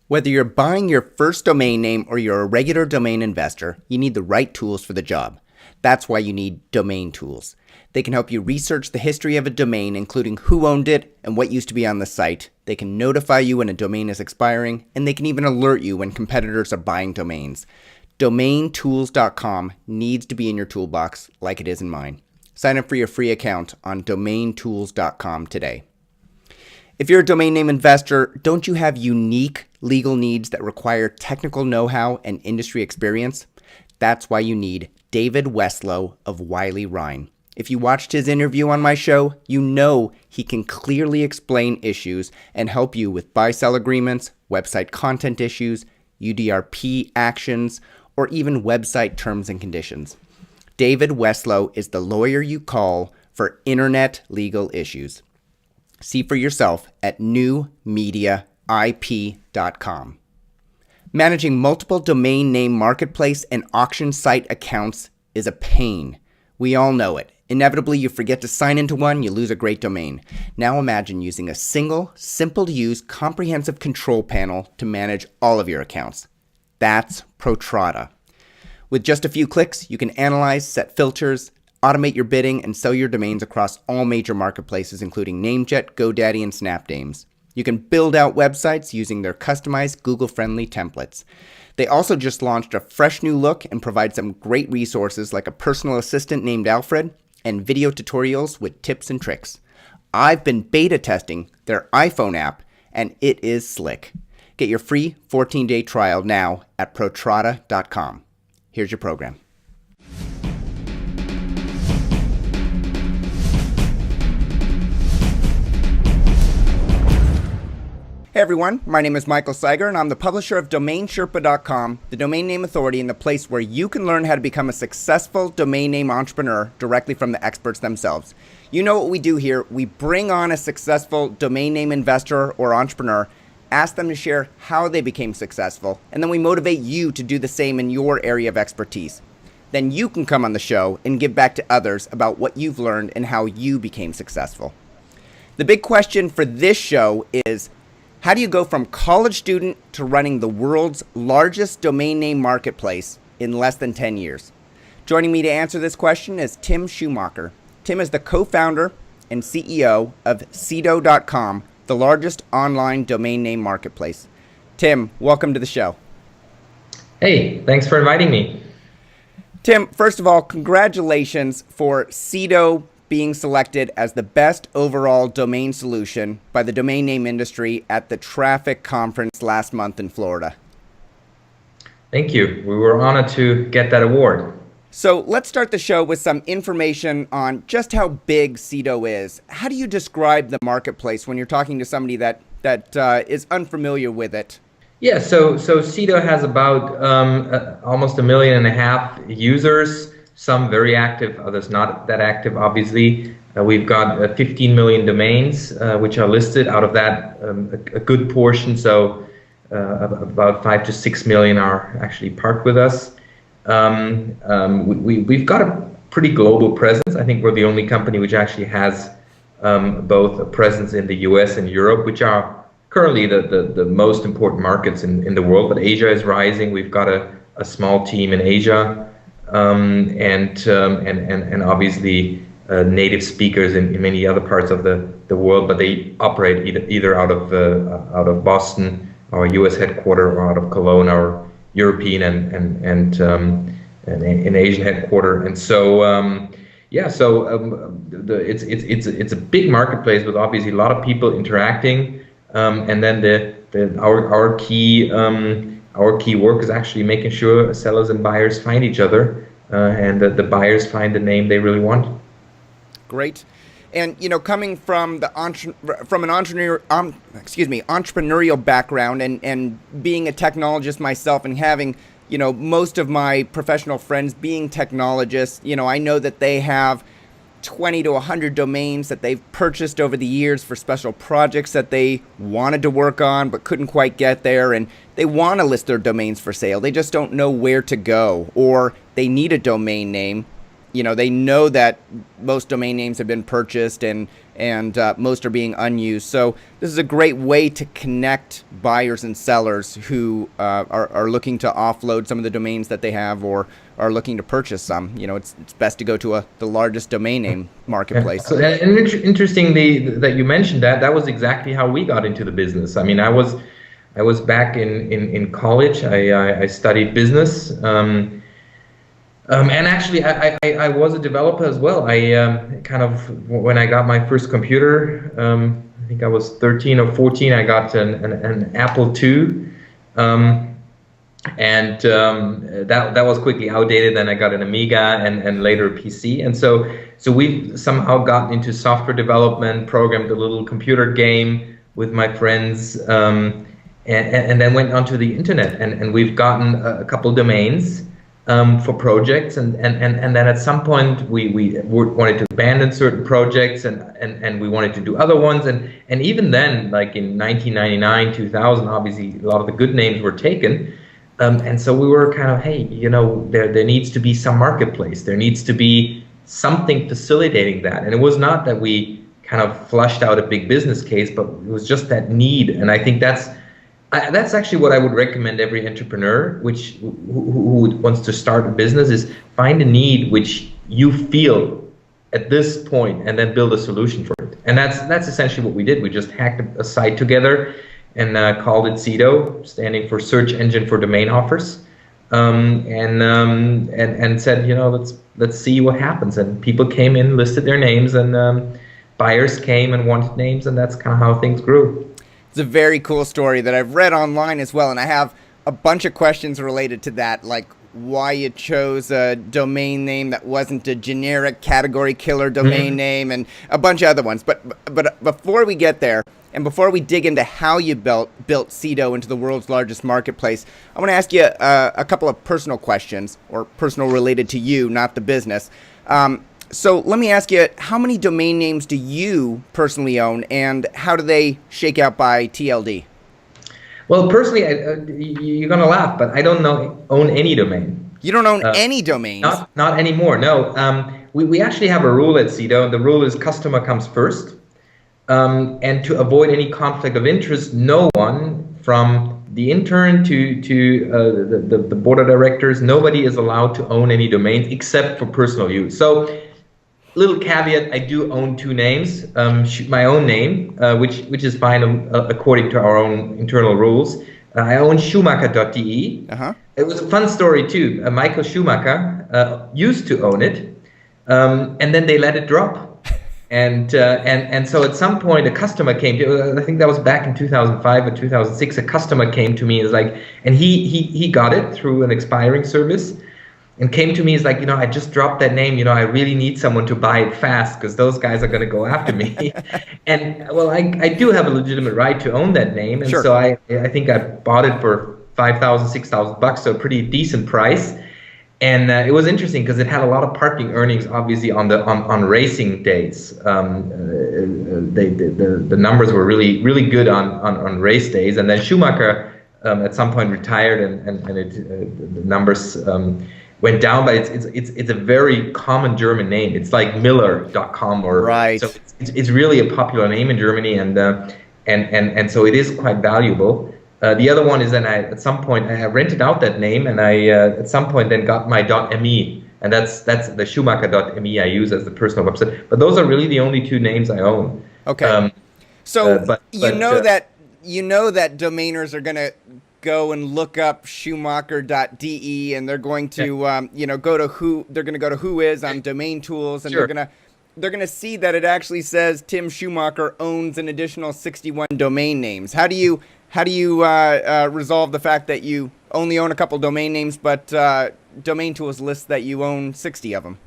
Whether you're buying your first domain name or you're a regular domain investor, you need the right tools for the job. That's why you need domain tools. They can help you research the history of a domain, including who owned it and what used to be on the site. They can notify you when a domain is expiring, and they can even alert you when competitors are buying domains. DomainTools.com needs to be in your toolbox like it is in mine. Sign up for your free account on DomainTools.com today. If you're a domain name investor, don't you have unique legal needs that require technical know-how and industry experience? That's why you need David Westlow of Wiley Rein. If you watched his interview on my show, you know he can clearly explain issues and help you with buy-sell agreements, website content issues, UDRP actions, or even website terms and conditions. David Westlow is the lawyer you call for internet legal issues. See for yourself at newmediaip.com. Managing multiple domain name marketplace and auction site accounts is a pain. We all know it. Inevitably, you forget to sign into one, you lose a great domain. Now imagine using a single, simple-to-use, comprehensive control panel to manage all of your accounts. That's Protrata. With just a few clicks, you can analyze, set filters, automate your bidding, and sell your domains across all major marketplaces, including Namejet, GoDaddy, and Snapdames. You can build out websites using their customized Google-friendly templates. They also just launched a fresh new look and provide some great resources like a personal assistant named Alfred and video tutorials with tips and tricks. I've been beta testing their iPhone app, and it is slick. Get your free 14-day trial now at Protrata.com. Here's your program. Hey everyone, my name is Michael Seiger and I'm the publisher of DomainSherpa.com, the domain name authority and the place where you can learn how to become a successful domain name entrepreneur directly from the experts themselves. You know what we do here. We bring on a successful domain name investor or entrepreneur, ask them to share how they became successful, and then we motivate you to do the same in your area of expertise. Then you can come on the show and give back to others about what you've learned and how you became successful. The big question for this show is, how do you go from college student to running the world's largest domain name marketplace in less than 10 years? Joining me to answer this question is Tim Schumacher. Tim is the co-founder and CEO of Sedo.com, the largest online domain name marketplace. Tim, welcome to the show. Hey, thanks for inviting me. Tim, first of all, congratulations for Sedo being selected as the best overall domain solution by the domain name industry at the Traffic Conference last month in Florida. Thank you. We were honored to get that award. So let's start the show with some information on just how big Sedo is. How do you describe the marketplace when you're talking to somebody that is unfamiliar with it? Yeah, so Sedo has about almost 1.5 million users. Some very active, others not that active, obviously. We've got 15 million domains, which are listed. Out of that, a good portion, so about 5 to 6 million are actually parked with us. We've got a pretty global presence. I think we're the only company which actually has both a presence in the US and Europe, which are currently the most important markets in the world. But Asia is rising. We've got a small team in Asia. And obviously native speakers in many other parts of the world, but they operate either out of Boston, our U.S. headquarter, or out of Cologne, our European and Asian headquarter. And so it's a big marketplace with obviously a lot of people interacting, and then our key work is actually making sure sellers and buyers find each other, and that the buyers find the name they really want. Great. And coming from an entrepreneurial background and being a technologist myself and having most of my professional friends being technologists, I know that they have 20 to 100 domains that they've purchased over the years for special projects that they wanted to work on but couldn't quite get there, and they want to list their domains for sale. They just don't know where to go, or they need a domain name. They know that most domain names have been purchased and and most are being unused. So this is a great way to connect buyers and sellers who are looking to offload some of the domains that they have or are looking to purchase some. It's best to go to the largest domain name marketplace. So, and interestingly that you mentioned that was exactly how we got into the business. I mean, I was back in college. I studied business. And actually, I was a developer as well. I kind of, when I got my first computer, I think I was 13 or 14, I got an Apple II. And that was quickly outdated. Then I got an Amiga and later a PC. And so we somehow got into software development, programmed a little computer game with my friends, and then went onto the internet. And we've gotten a couple domains for projects, and then at some point we wanted to abandon certain projects, and we wanted to do other ones, and even then, like in 1999, 2000, obviously a lot of the good names were taken, and so we were kind of, hey, there needs to be some marketplace, there needs to be something facilitating that, and it was not that we kind of flushed out a big business case, but it was just that need, and I think that's actually what I would recommend every entrepreneur who wants to start a business is find a need which you feel at this point and then build a solution for it. And that's essentially what we did. We just hacked a site together and called it Sedo, standing for Search Engine for Domain Offers, and said, let's see what happens. And people came in, listed their names, and buyers came and wanted names, and that's kind of how things grew. It's a very cool story that I've read online as well, and I have a bunch of questions related to that, like why you chose a domain name that wasn't a generic category killer domain name, and a bunch of other ones. But before we get there, and before we dig into how you built Sedo into the world's largest marketplace, I want to ask you a couple of personal questions, or personal related to you, not the business. So let me ask you, how many domain names do you personally own, and how do they shake out by TLD? Well, personally, you're going to laugh, but I don't own any domain. You don't own any domains? Not anymore, no. We actually have a rule at Sedo. The rule is customer comes first. And to avoid any conflict of interest, no one from the intern to the board of directors, nobody is allowed to own any domains except for personal use. So, little caveat, I do own two names, my own name, which is fine according to our own internal rules. I own Schumacher.de. It was a fun story too. Michael Schumacher used to own it, and then they let it drop. And so at some point a customer came to, I think that was back in 2005 or 2006, a customer came to me and he got it through an expiring service. And came to me, is like, I just dropped that name, I really need someone to buy it fast because those guys are going to go after me. And well, I do have a legitimate right to own that name. And so I think I bought it for $5,000, $6,000, so a pretty decent price. And it was interesting because it had a lot of parking earnings, obviously, on racing days. The numbers were really good on race days. And then Schumacher at some point retired, and the numbers went down, but it's a very common German name. It's like Miller.com, or right. So it's really a popular name in Germany, and so it is quite valuable. The other one is that at some point I rented out that name, and I at some point then got my .me, and that's the Schumacher.me I use as the personal website. But those are really the only two names I own. Okay. You know that domainers are going to go and look up Schumacher.de, and they're going to go to Whois on Domain Tools, and they're gonna see that it actually says Tim Schumacher owns an additional 61 domain names. How do you resolve the fact that you only own a couple domain names, but Domain Tools lists that you own 60 of them?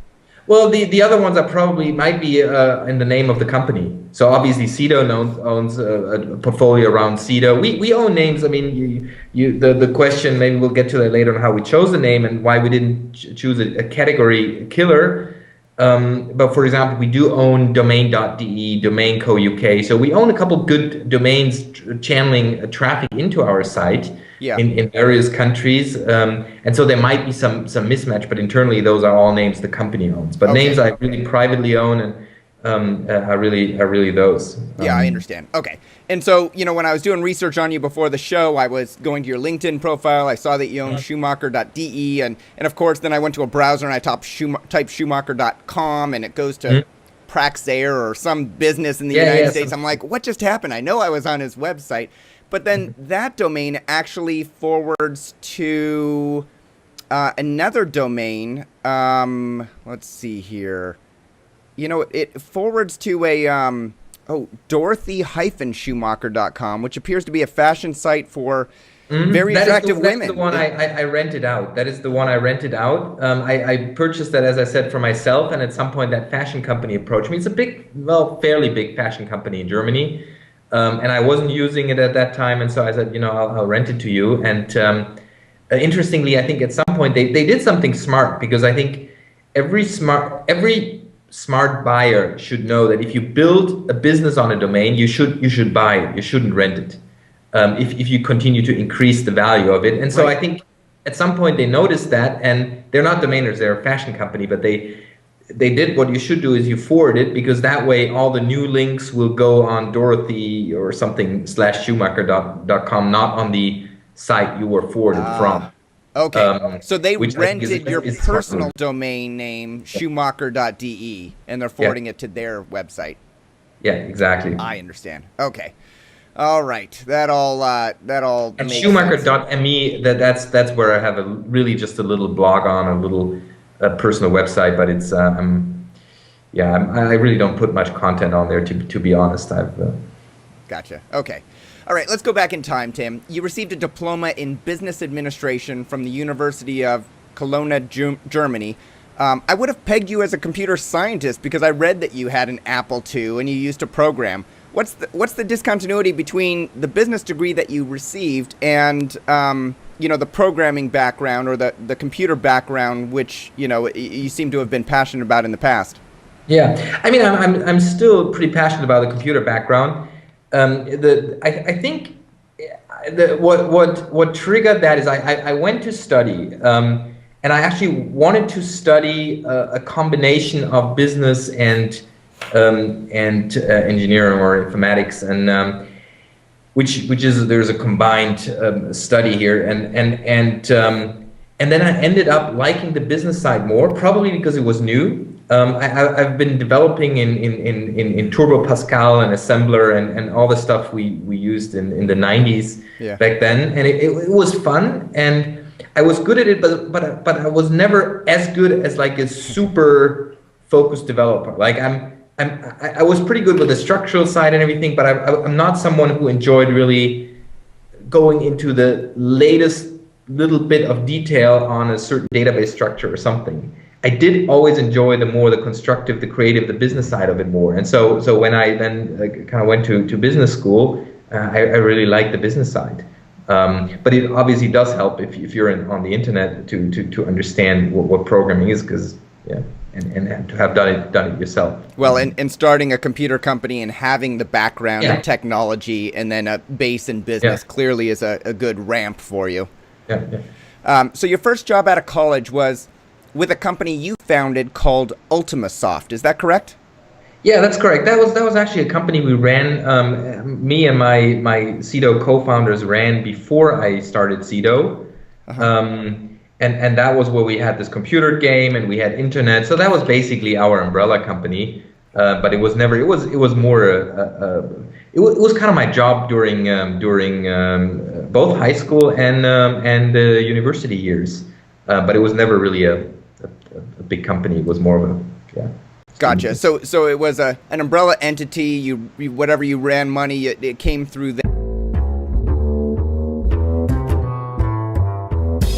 Well, the other ones are probably might be in the name of the company. So obviously Sedo owns a portfolio around Sedo. We own names. I mean, the question, maybe we'll get to that later on how we chose the name and why we didn't choose a category killer. But for example, we do own domain.de, domain co UK. So we own a couple good domains channeling traffic into our site. Yeah. In various countries, and so there might be some mismatch, but internally those are all names the company owns. But names I really privately own, are really those. Yeah, I understand. Okay. And so, when I was doing research on you before the show, I was going to your LinkedIn profile. I saw that you own Schumacher.de. And of course, then I went to a browser and I typed Schumacher.com and it goes to Praxair or some business in the United States. I'm like, what just happened? I know I was on his website. But then that domain actually forwards to another domain. Let's see here. It forwards to a Dorothy-Schumacher.com, which appears to be a fashion site for very attractive women. That's the one I rented out. That is the one I rented out. I purchased that, as I said, for myself, and at some point that fashion company approached me. It's a fairly big fashion company in Germany, and I wasn't using it at that time, and so I said, I'll rent it to you. And interestingly, I think at some point they did something smart, because I think every smart buyer should know that if you build a business on a domain, you should buy it. You shouldn't rent it. If you continue to increase the value of it. And so I think at some point they noticed that, and they're not domainers, they're a fashion company, but they did what you should do is you forward it, because that way all the new links will go on Dorothy or something /Schumacher.com, not on the site you were forwarded from. Okay, so they rented your personal domain name, Schumacher.de, and they're forwarding it to their website. Yeah, exactly. I understand. Okay. All right. That all and Schumacher.me, that's where I have just a little blog on, a little personal website, but it's I really don't put much content on there, to be honest. Gotcha. Okay. All right, let's go back in time, Tim. You received a diploma in business administration from the University of Cologne, Germany. I would have pegged you as a computer scientist because I read that you had an Apple II and you used to program. What's the discontinuity between the business degree that you received and the programming background or the computer background, which you seem to have been passionate about in the past? Yeah, I mean, I'm still pretty passionate about the computer background. I think what triggered that is I went to study, and I actually wanted to study a combination of business and engineering or informatics, and which is there's a combined study here, and then I ended up liking the business side more, probably because it was new. I've been developing in Turbo Pascal and assembler and all the stuff we used in the 90s back then, and it was fun, and I was good at it, but I was never as good as like a super focused developer. Like I was pretty good with the structural side and everything, but I'm not someone who enjoyed really going into the latest little bit of detail on a certain database structure or something. I did always enjoy the constructive, the creative, the business side of it more. And so when I then kind of went to business school, I really liked the business side. But it obviously does help if you're on the internet to understand what programming is, because and to have done it yourself. Well, and starting a computer company and having the background in technology and then a base in business clearly is a good ramp for you. So your first job out of college was with a company you founded called UltimaSoft. Is that correct? Yeah, that's correct. That was actually a company we ran. Me and my Sedo co-founders ran before I started Sedo. And that was where we had this computer game and we had internet. So that was basically our umbrella company. But it was never. It was more. It was kind of my job during both high school and university years. But it was never really a big company. It was more of a Gotcha. So it was an umbrella entity. You whatever you ran money, it came through there.